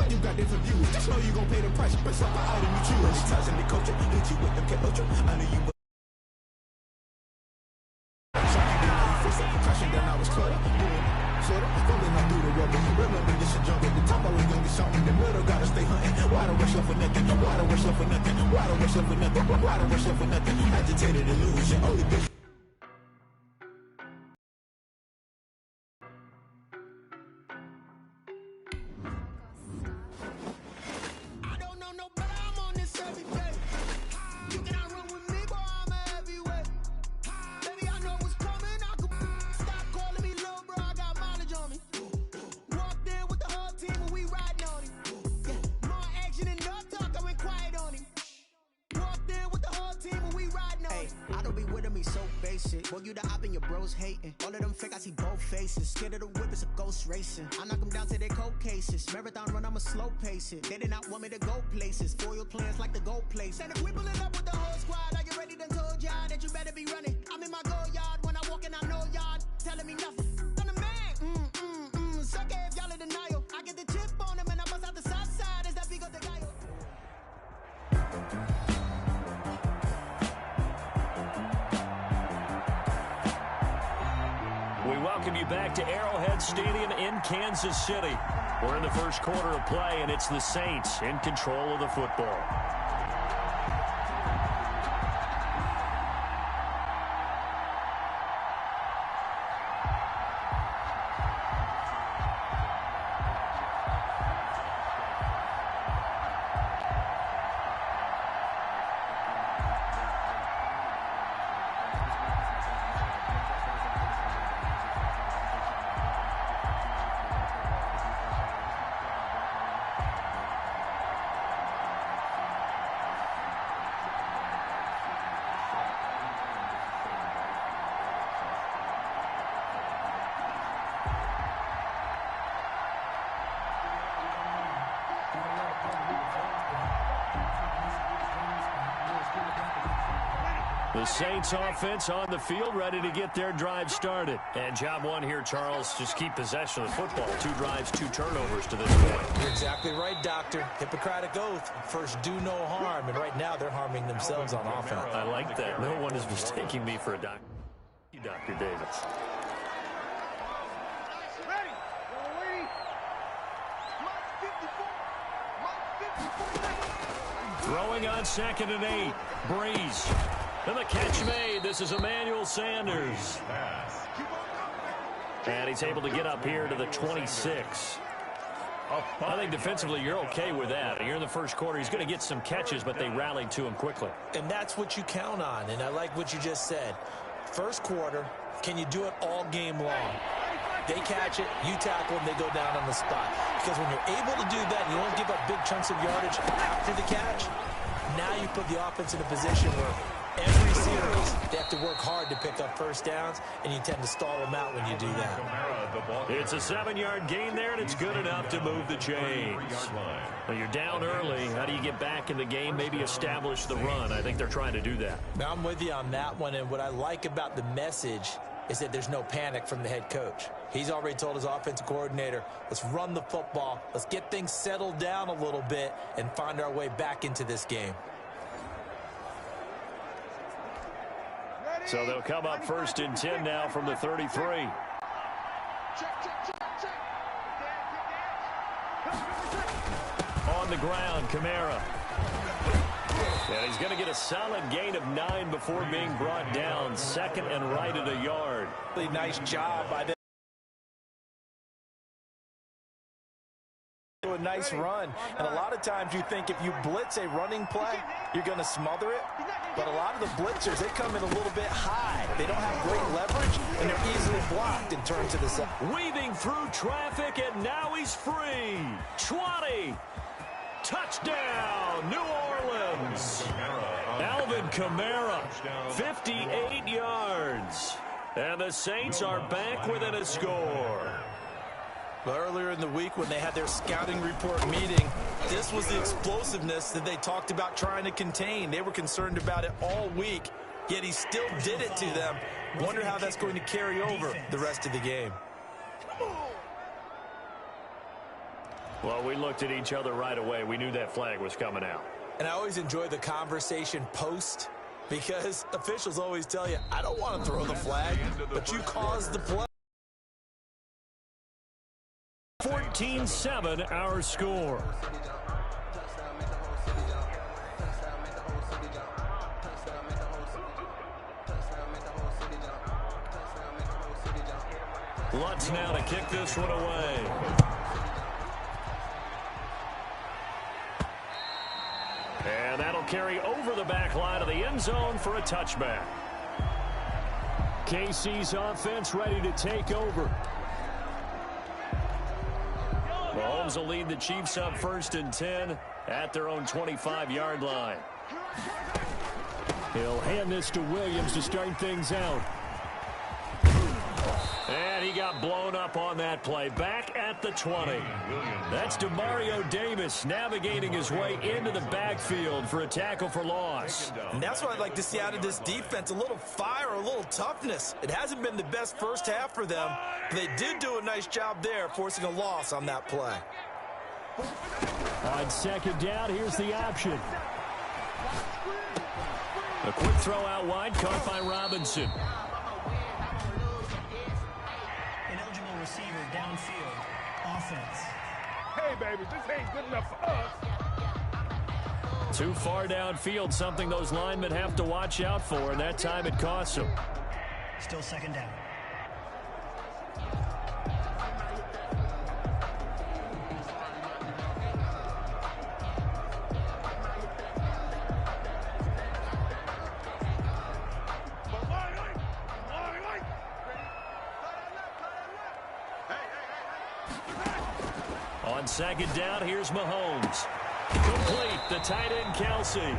But you got different views. Just know you gon' pay the price. Best up the item you choose. Many times in the culture, hit you with them K-Ultra. I knew you would. Crashing down, I was clutter. Rolling up through the rubber. Remember this a jungle. The top I was young, something. The middle gotta stay hunting. Why the rush up for nothing? Why the rush up for nothing? Why the rush up for nothing? Why the rush up for nothing? Agitated illusion. Only bitch. Boy, you the op and your bros hating. All of them fake, I see both faces. Scared of the whip, it's a ghost racing. I knock them down to their cold cases. Marathon run, I'ma slow pace it. They did not want me to go places. Foil plans like the gold place. And if we pulling up with the whole squad, are you ready to told y'all that you better be running? I'm in my go yard when I walk in, I know y'all telling me nothing. I'm the man, sucker if y'all in denial. I get the chip on them and I bust out the south side as that big of the guy. We welcome you back to Arrowhead Stadium in Kansas City. We're in the first quarter of play, and it's the Saints in control of the football. The Saints offense on the field, ready to get their drive started. And job one here, Charles, just keep possession of the football. 2 drives, 2 turnovers to this point. You're exactly right, Doctor. Hippocratic oath. First, do no harm. And right now, they're harming themselves on offense. I like that. No one is mistaking me for a doctor. Dr. Davis. Throwing on 2nd and 8. Breeze. And the catch made. This is Emmanuel Sanders. And he's able to get up here to the 26. I think defensively you're okay with that. You're in the first quarter. He's going to get some catches, but they rallied to him quickly. And that's what you count on. And I like what you just said. First quarter, can you do it all game long? They catch it, you tackle them, they go down on the spot. Because when you're able to do that, you don't give up big chunks of yardage after the catch. Now you put the offense in a position where every series they have to work hard to pick up first downs, and you tend to stall them out when you do that. It's a 7-yard gain there, and it's good enough to move the chains. Well, you're down early. How do you get back in the game, maybe establish the run? I think they're trying to do that. Now, I'm with you on that one, and what I like about the message is that there's no panic from the head coach. He's already told his offensive coordinator, let's run the football, let's get things settled down a little bit and find our way back into this game. So they'll come up 1st and 10 now from the 33. On the ground, Kamara. And he's going to get a solid gain of 9 before being brought down. 2nd and right at a yard. Really nice job by them. A nice run. And a lot of times you think if you blitz a running play, you're going to smother it. But a lot of the blitzers, they come in a little bit high. They don't have great leverage, and they're easily blocked and turned to the side. Weaving through traffic, and now he's free. 20. Touchdown, New Orleans. Alvin Kamara, 58 yards. And the Saints are back within a score. But earlier in the week when they had their scouting report meeting, this was the explosiveness that they talked about trying to contain. They were concerned about it all week, yet he still did it to them. Wonder how that's going to carry over the rest of the game. Well, we looked at each other right away. We knew that flag was coming out. And I always enjoy the conversation post because officials always tell you, I don't want to throw the flag, but you caused the play. 14-7 our score. Lutz now to kick this one away. And that'll carry over the back line of the end zone for a touchback. KC's offense ready to take over. Mahomes will lead the Chiefs up 1st and 10 at their own 25-yard line. He'll hand this to Williams to start things out. And he got blown up on that play. Back at the 20. That's Demario Davis navigating his way into the backfield for a tackle for loss. And that's what I'd like to see out of this defense. A little fire, a little toughness. It hasn't been the best first half for them, but they did do a nice job there, forcing a loss on that play. On 2nd down, here's the option. A quick throw out wide, caught by Robinson. Receiver downfield. Offense. Hey, baby, this ain't good enough for us. Too far downfield, something those linemen have to watch out for, and that time it costs them. Still 2nd down. On 2nd down, here's Mahomes. Complete, the tight end, Kelsey.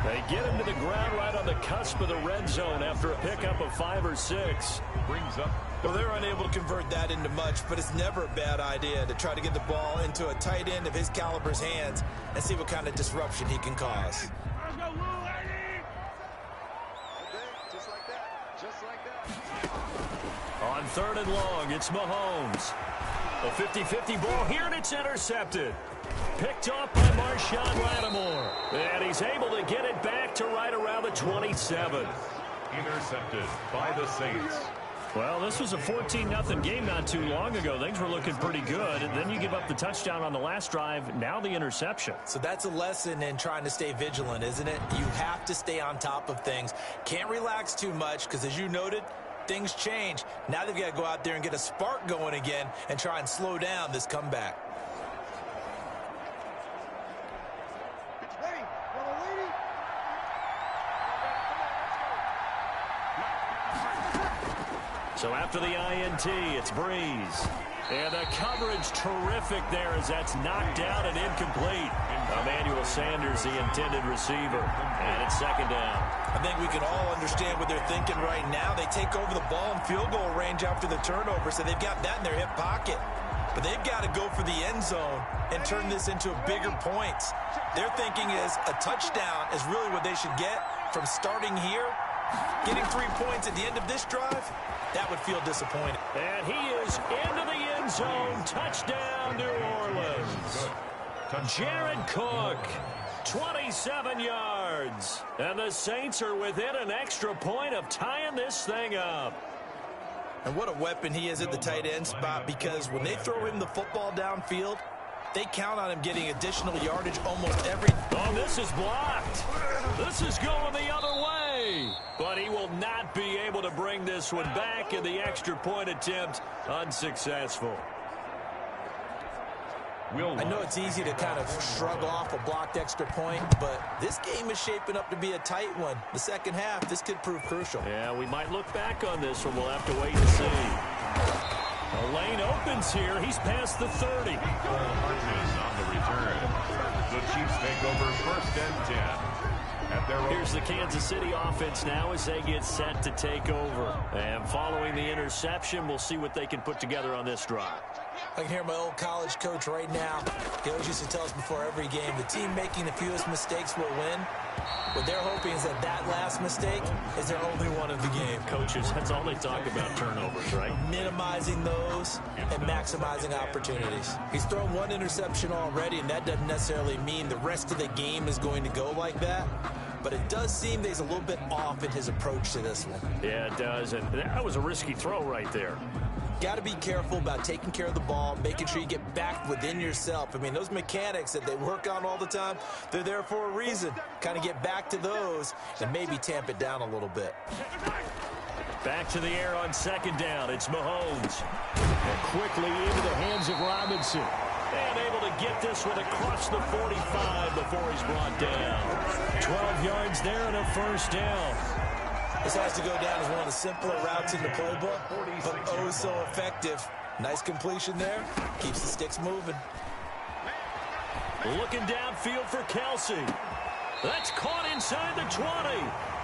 They get him to the ground right on the cusp of the red zone after a pickup of 5 or 6. Brings up. Well, they're unable to convert that into much, but it's never a bad idea to try to get the ball into a tight end of his caliber's hands and see what kind of disruption he can cause. Let's go, little lady. Okay, just like that. Just like that. On 3rd and long, it's Mahomes. A 50-50 ball here, and it's intercepted. Picked off by Marshawn Lattimore. And he's able to get it back to right around the 27. Intercepted by the Saints. Well, this was a 14-0 game not too long ago. Things were looking pretty good. And then you give up the touchdown on the last drive. Now the interception. So that's a lesson in trying to stay vigilant, isn't it? You have to stay on top of things. Can't relax too much because, as you noted, things change. Now they've got to go out there and get a spark going again and try and slow down this comeback. So after the INT, it's Breeze. And the coverage terrific there as that's knocked down and incomplete. Emmanuel Sanders, the intended receiver. And it's 2nd down. I think we can all understand what they're thinking right now. They take over the ball in field goal range after the turnover, so they've got that in their hip pocket. But they've got to go for the end zone and turn this into bigger points. Their thinking is a touchdown is really what they should get from starting here. Getting 3 points at the end of this drive, that would feel disappointing. And he is into the end zone. Touchdown, New Orleans. Jared Cook, 27 yards. And the Saints are within an extra point of tying this thing up. And what a weapon he is at the tight end spot, because when they throw him the football downfield, they count on him getting additional yardage almost every... Oh, this is blocked. This is going the other way. But he will not be able to bring this one back, and the extra point attempt unsuccessful. I know it's easy to kind of shrug off a blocked extra point, but this game is shaping up to be a tight one. The second half, this could prove crucial. Yeah, we might look back on this one. We'll have to wait and see. A lane opens here. He's past the 30. On the return. The Chiefs take over 1st and 10. Here's the Kansas City offense now as they get set to take over. And following the interception, we'll see what they can put together on this drive. I can hear my old college coach right now. He always used to tell us before every game, the team making the fewest mistakes will win. What they're hoping is that last mistake is their only one of the game. Coaches, that's all they talk about, turnovers, right? Minimizing those and maximizing opportunities. He's thrown one interception already, and that doesn't necessarily mean the rest of the game is going to go like that. But it does seem that he's a little bit off in his approach to this one. Yeah, it does, and that was a risky throw right there. Got to be careful about taking care of the ball, making sure you get back within yourself. I mean, those mechanics that they work on all the time, they're there for a reason. Kind of get back to those and maybe tamp it down a little bit. Back to the air on second down. It's Mahomes. And quickly into the hands of Robinson. And able to get this one across the 45 before he's brought down. 12 yards there and a first down. This has to go down as one of the simpler routes in the playbook, but oh so effective. Nice completion there. Keeps the sticks moving. Looking downfield for Kelsey. That's caught inside the 20.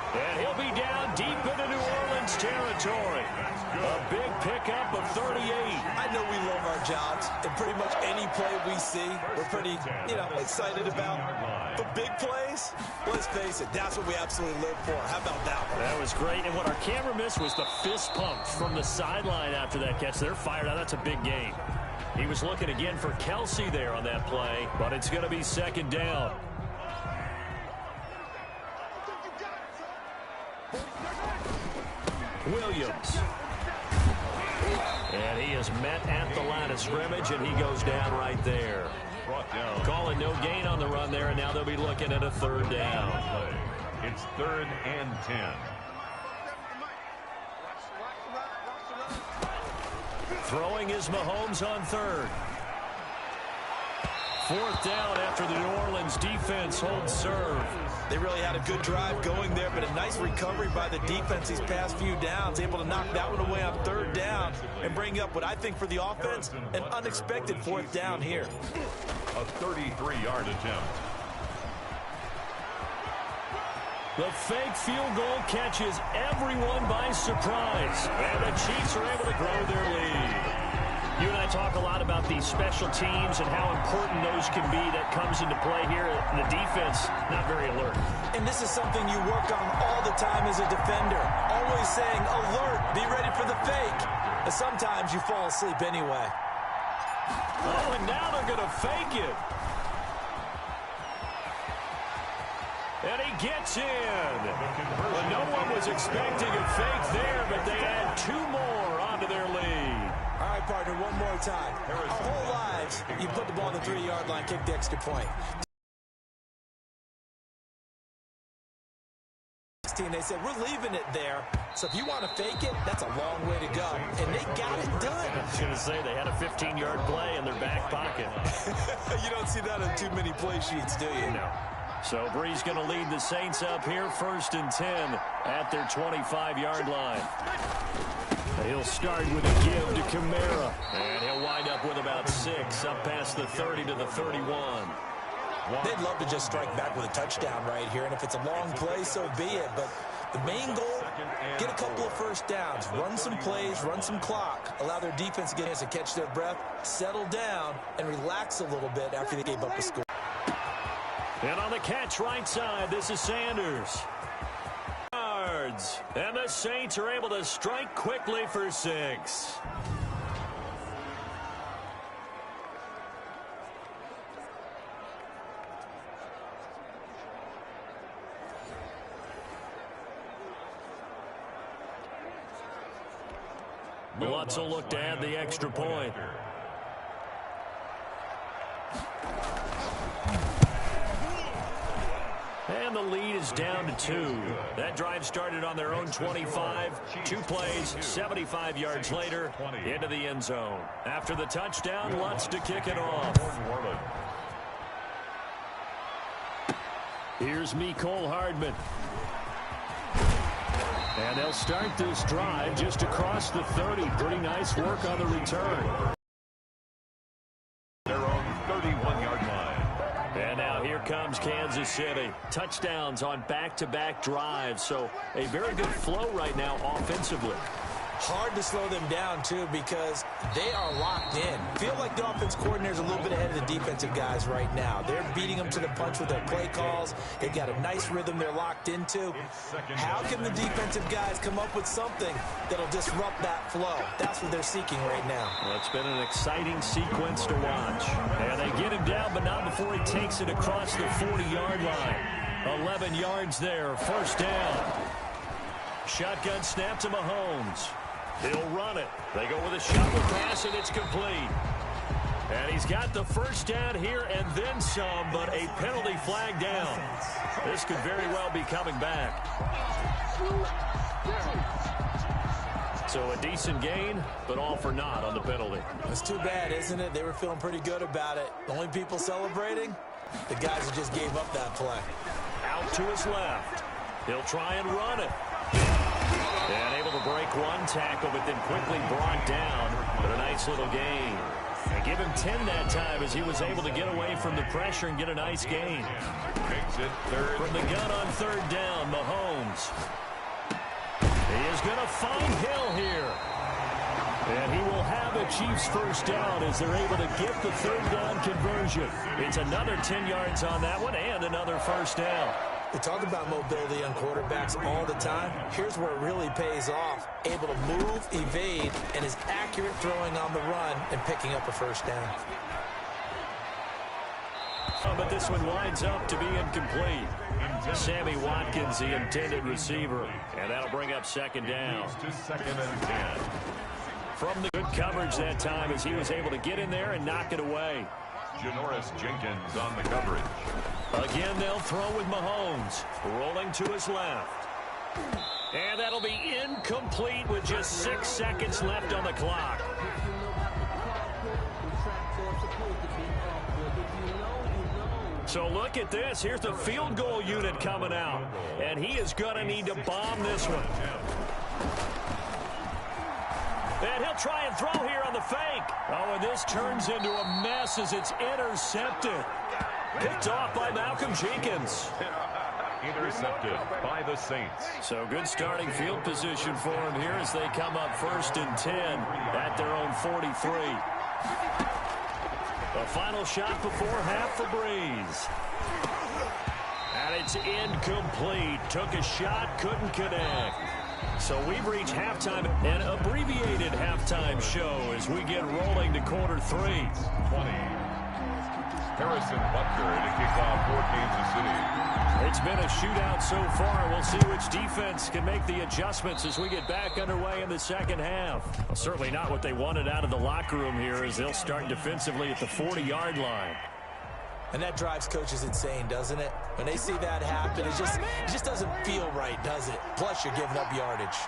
And he'll be down deep into New Orleans territory. A big pickup of 38. I know we love our jobs, and pretty much any play we see, we're pretty, excited about. But big plays, let's face it, that's what we absolutely live for. How about that one? That was great, and what our camera missed was the fist pump from the sideline after that catch. They're fired out. That's a big game. He was looking again for Kelsey there on that play, but it's going to be second down. Williams. And he is met at the line of scrimmage, and he goes down right there. Calling no gain on the run there, and now they'll be looking at a third down. It's 3rd and 10. Throwing is Mahomes on third. Fourth down after the New Orleans defense holds serve. They really had a good drive going there, but a nice recovery by the defense these past few downs. Able to knock that one away on third down and bring up what I think for the offense, an unexpected fourth down here. A 33-yard attempt. The fake field goal catches everyone by surprise, and the Chiefs are able to grow their lead. You and I talk a lot about these special teams and how important those can be. That comes into play here. The defense, not very alert. And this is something you work on all the time as a defender. Always saying, alert, be ready for the fake. And sometimes you fall asleep anyway. Oh, and now they're going to fake it. And he gets in. Well, no one was expecting a fake there, but they add 2 more onto their lead. All right, partner, one more time. Our whole lives, you put the ball on the 3-yard line, kick the extra point. They said, we're leaving it there. So if you want to fake it, that's a long way to go. And they got it done. I was going to say, they had a 15-yard play in their back pocket. You don't see that on too many play sheets, do you? No. So Brees going to lead the Saints up here, 1st and 10 at their 25-yard line. He'll start with a give to Kamara. And he'll wind up with about 6 up past the 30 to the 31. They'd love to just strike back with a touchdown right here. And if it's a long play, so be it. But the main goal, get a couple of first downs, run some plays, run some clock, allow their defense to get a chance to catch their breath, settle down, and relax a little bit after they gave up a score. And on the catch right side, this is Sanders. And the Saints are able to strike quickly for 6. Lutz will look to add the extra point. And the lead is down to 2. That drive started on their own 25. 2 plays, 75 yards later, into the end zone. After the touchdown, Lutz to kick it off. Here's Mecole Hardman. And they'll start this drive just across the 30. Pretty nice work on the return. Their own 31-yard line. And now here comes Kansas Kansas City. Touchdowns on back-to-back drives, so a very good flow right now offensively. Hard to slow them down, too, because they are locked in. Feel like the offense coordinator's a little bit ahead of the defensive guys right now. They're beating them to the punch with their play calls. They've got a nice rhythm they're locked into. How can the defensive guys come up with something that'll disrupt that flow? That's what they're seeking right now. Well, it's been an exciting sequence to watch. And they get him down, but not before he takes it across the 40-yard line. 11 yards there, first down. Shotgun snap to Mahomes. He'll run it. They go with a shovel pass, and it's complete. And he's got the first down here and then some, but a penalty flag down. This could very well be coming back. So a decent gain, but all for naught on the penalty. It's too bad, isn't it? They were feeling pretty good about it. The only people celebrating, the guys who just gave up that play. Out to his left. He'll try and run it. And able to break one tackle, but then quickly brought down. But a nice little gain. And give him 10 that time as he was able to get away from the pressure and get a nice gain. Makes it third. From the gun on third down, Mahomes. He is going to find Hill here. And he will have a Chiefs first down as they're able to get the third down conversion. It's another 10 yards on that one and another first down. We talk about mobility on quarterbacks all the time. Here's where it really pays off. Able to move, evade, and is accurate throwing on the run and picking up a first down. But this one winds up to be incomplete. Sammy Watkins, the intended receiver. And that'll bring up second down. To second and 10. From the good coverage that time as he was able to get in there and knock it away. Janoris Jenkins on the coverage. Again, they'll throw with Mahomes. Rolling to his left. And that'll be incomplete with just 6 seconds left on the clock. So look at this. Here's the field goal unit coming out. And he is going to need to bomb this one. And he'll try and throw here on the fake. Oh, and this turns into a mess as it's intercepted. Picked off by Malcolm Jenkins. Intercepted by the Saints. So good starting field position for him here as they come up first and 10 at their own 43. The final shot before half for Breeze. And it's incomplete. Took a shot, couldn't connect. So we've reached halftime, an abbreviated halftime show as we get rolling to quarter 3. 20. Harrison Butker to kick off for Kansas City. It's been a shootout so far. We'll see which defense can make the adjustments as we get back underway in the second half. Well, certainly not what they wanted out of the locker room here as they'll start defensively at the 40-yard line. And that drives coaches insane, doesn't it? When they see that happen, it just doesn't feel right, does it? Plus, you're giving up yardage.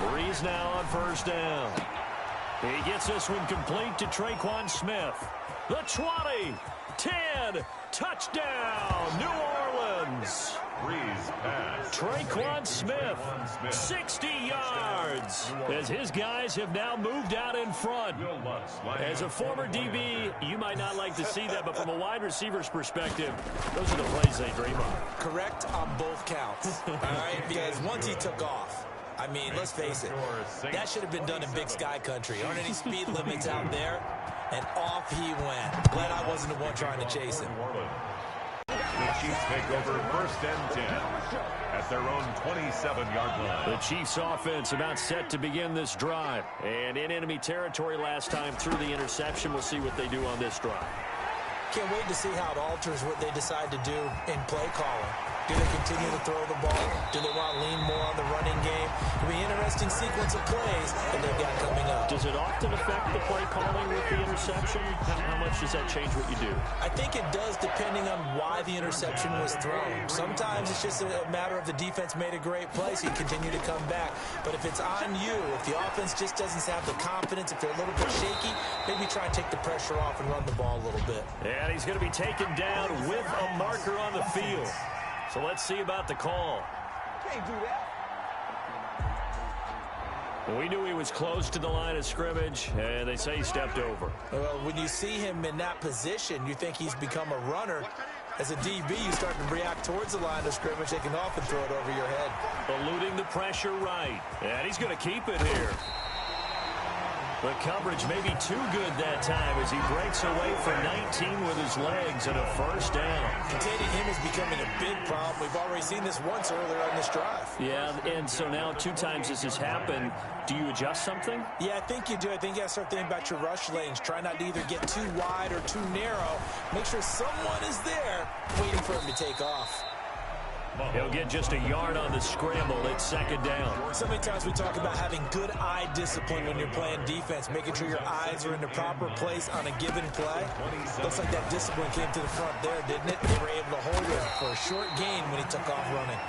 Breeze now on first down. He gets this one complete to Traquan Smith. The 20, 10, touchdown, New Orleans. Breeze pass. Traquan Smith, 60 yards, as his guys have now moved out in front. As a former DB, you might not like to see that, but from a wide receiver's perspective, those are the plays they dream of. Correct on both counts, all right? Because once he took off, I mean, let's face it, that should have been done in Big Sky Country. Aren't any speed limits out there? And off he went. Glad I wasn't the one trying to chase him. The Chiefs take over first and 10 at their own 27-yard line. The Chiefs offense about set to begin this drive. And in enemy territory last time through the interception. We'll see what they do on this drive. Can't wait to see how it alters what they decide to do in play calling. Do they continue to throw the ball? Do they want to lean more on the running game? It'll be an interesting sequence of plays that they've got coming up. Does it often affect the play calling with the interception? How much does that change what you do? I think it does depending on why the interception was thrown. Sometimes it's just a matter of the defense made a great play, so you continue to come back. But if it's on you, if the offense just doesn't have the confidence, if they're a little bit shaky, maybe try and take the pressure off and run the ball a little bit. And he's going to be taken down with a marker on the field. So let's see about the call. Can't do that. We knew he was close to the line of scrimmage, and they say he stepped over. Well, when you see him in that position, you think he's become a runner. As a DB, you start to react towards the line of scrimmage. They can often throw it over your head. Eluding the pressure right. And he's going to keep it here. The coverage may be too good that time as he breaks away for 19 with his legs and a first down. Containing him is becoming a big problem. We've already seen this once earlier on this drive. Yeah, and so now 2 times this has happened. Do you adjust something? Yeah, I think you do. I think you got to start thinking about your rush lanes. Try not to either get too wide or too narrow. Make sure someone is there waiting for him to take off. He'll get just a yard on the scramble. It's second down. So many times we talk about having good eye discipline when you're playing defense, making sure your eyes are in the proper place on a given play. Looks like that discipline came to the front there, didn't it? They were able to hold him for a short gain when he took off running.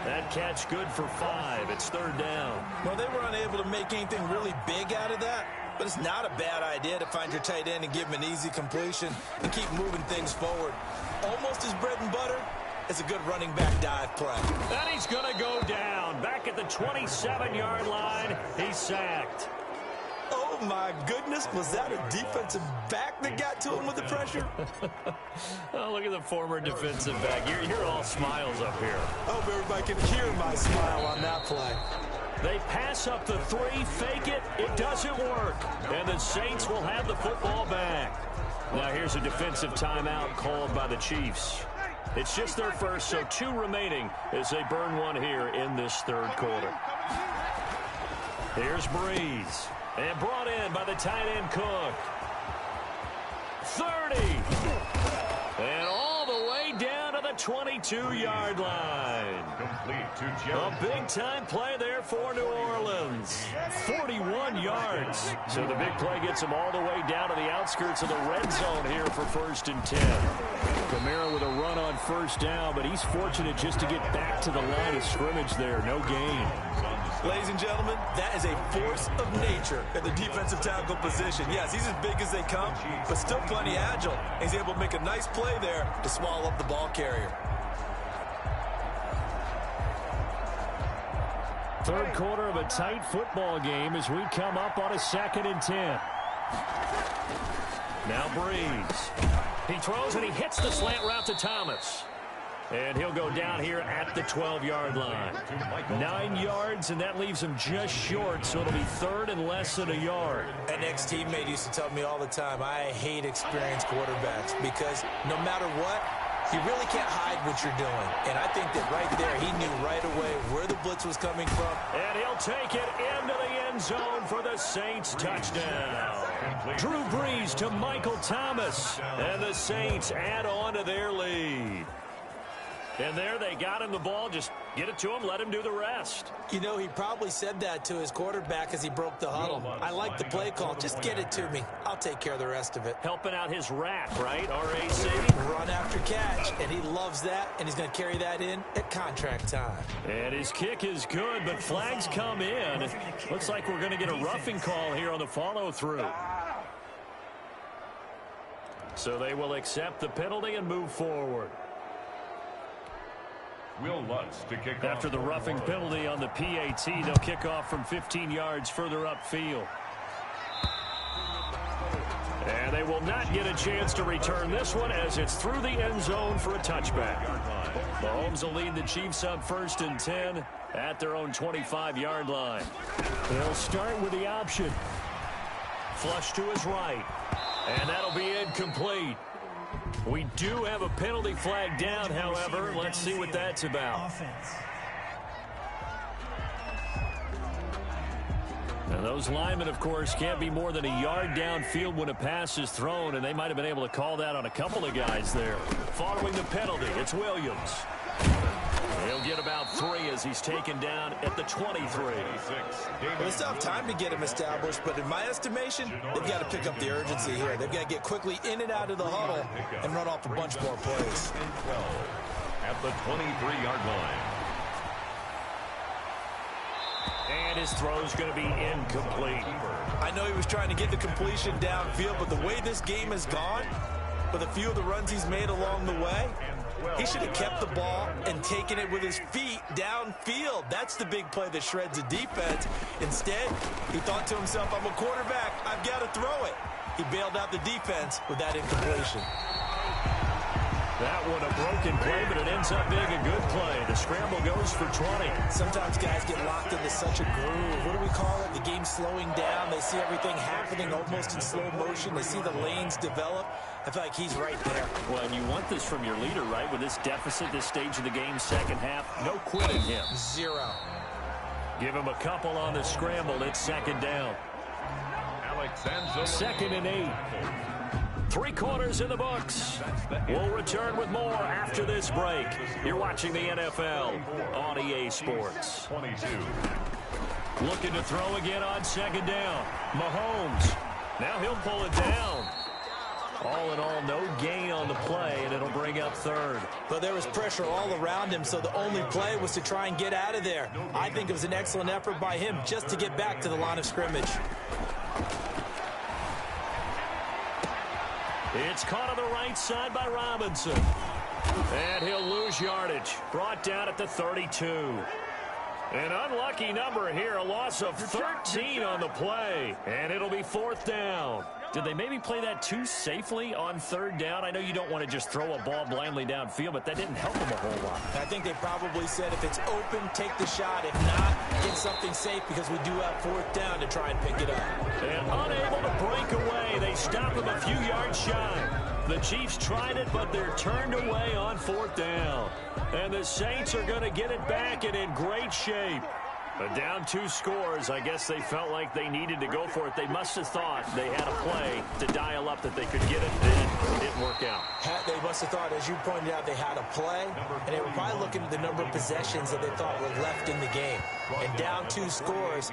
That catch good for 5. It's third down. Well, they were unable to make anything really big out of that, but it's not a bad idea to find your tight end and give him an easy completion and keep moving things forward. Almost his bread and butter. It's a good running back dive play. And he's going to go down. Back at the 27-yard line, he's sacked. Oh, my goodness. Was that a defensive back that got to him with the pressure? Oh, look at the former defensive back. You're all smiles up here. I hope everybody can hear my smile on that play. They pass up the 3, fake it. It doesn't work. And the Saints will have the football back. Now here's a defensive timeout called by the Chiefs. It's just their first, so 2 remaining as they burn one here in this third quarter. Here's Breeze. And brought in by the tight end Cook. 30. And all the way down to the 22-yard line. Complete to Jared. A big-time play there for New Orleans. 41 yards. So the big play gets them all the way down to the outskirts of the red zone here for 1st and 10. Kamara with a run on first down, but he's fortunate just to get back to the line of scrimmage there. No gain. Ladies and gentlemen, that is a force of nature at the defensive tackle position. Yes, he's as big as they come, but still plenty agile. He's able to make a nice play there to swallow up the ball carrier. Third quarter of a tight football game as we come up on a 2nd and 10. Now Breeze. He throws and he hits the slant route to Thomas. And he'll go down here at the 12-yard line. 9 yards, and that leaves him just short, so it'll be 3rd and less than a yard. An ex-teammate used to tell me all the time, I hate experienced quarterbacks because no matter what, you really can't hide what you're doing. And I think that right there, he knew right away where the blitz was coming from. And he'll take it into the end zone for the Saints touchdown. Drew Brees to Michael Thomas. And the Saints add on to their lead. And there they got him the ball. Just get it to him, let him do the rest. You know, he probably said that to his quarterback as he broke the huddle. I like the play call. Just get it to me. I'll take care of the rest of it. Helping out his rack, right? RAC. Run after catch, and he loves that, and he's going to carry that in at contract time. And his kick is good, but flags come in. Looks like we're going to get a roughing call here on the follow-through. So they will accept the penalty and move forward. Will Lutz to kick After off the roughing penalty on the PAT, they'll kick off from 15 yards further upfield. And they will not get a chance to return this one as it's through the end zone for a touchback. Mahomes will lead the Chiefs up 1st and 10 at their own 25-yard line. They'll start with the option. Flush to his right. And that'll be incomplete. We do have a penalty flag down, however. Let's see what that's about. And those linemen, of course, can't be more than a yard downfield when a pass is thrown, and they might have been able to call that on a couple of guys there. Following the penalty, it's Williams. He'll get about 3 as he's taken down at the 23. Well, they still have time to get him established, but in my estimation, they've got to pick up the urgency here. They've got to get quickly in and out of the huddle and run off a bunch more plays. at the 23-yard line. And his throw's going to be incomplete. I know he was trying to get the completion downfield, but the way this game has gone, with a few of the runs he's made along the way, He should have kept the ball and taken it with his feet downfield. That's the big play that shreds the defense. Instead, he thought to himself, I'm a quarterback. I've got to throw it. He bailed out the defense with that incompletion. That one a broken play, but it ends up being a good play. The scramble goes for 20. Sometimes guys get locked into such a groove. What do we call it? The game slowing down. They see everything happening almost in slow motion. They see the lanes develop. I feel like he's right there. Well, and you want this from your leader, right? With this deficit, this stage of the game, second half, no quitting him. 0. Give him a couple on the scramble. It's second down. Second and 8. 3 quarters in the books. We'll return with more after this break. You're watching the NFL on EA Sports. 22. Looking to throw again on second down. Mahomes. Now he'll pull it down. All in all, no gain on the play, and it'll bring up third. But there was pressure all around him, so the only play was to try and get out of there. I think it was an excellent effort by him just to get back to the line of scrimmage. It's caught on the right side by Robinson. And he'll lose yardage. Brought down at the 32. An unlucky number here, a loss of 13 on the play. And it'll be fourth down. Did they maybe play that too safely on third down? I know you don't want to just throw a ball blindly downfield, but that didn't help them a whole lot. I think they probably said if it's open, take the shot. If not, get something safe because we do have fourth down to try and pick it up. And unable to break away, they stop him a few yards shy. The Chiefs tried it, but they're turned away on fourth down. And the Saints are going to get it back and in great shape. But down 2 scores, I guess they felt like they needed to go for it. They must have thought they had a play to dial up that they could get it, and it didn't work out. They must have thought, as you pointed out, they had a play, and they were probably looking at the number of possessions that they thought were left in the game. And down 2 scores,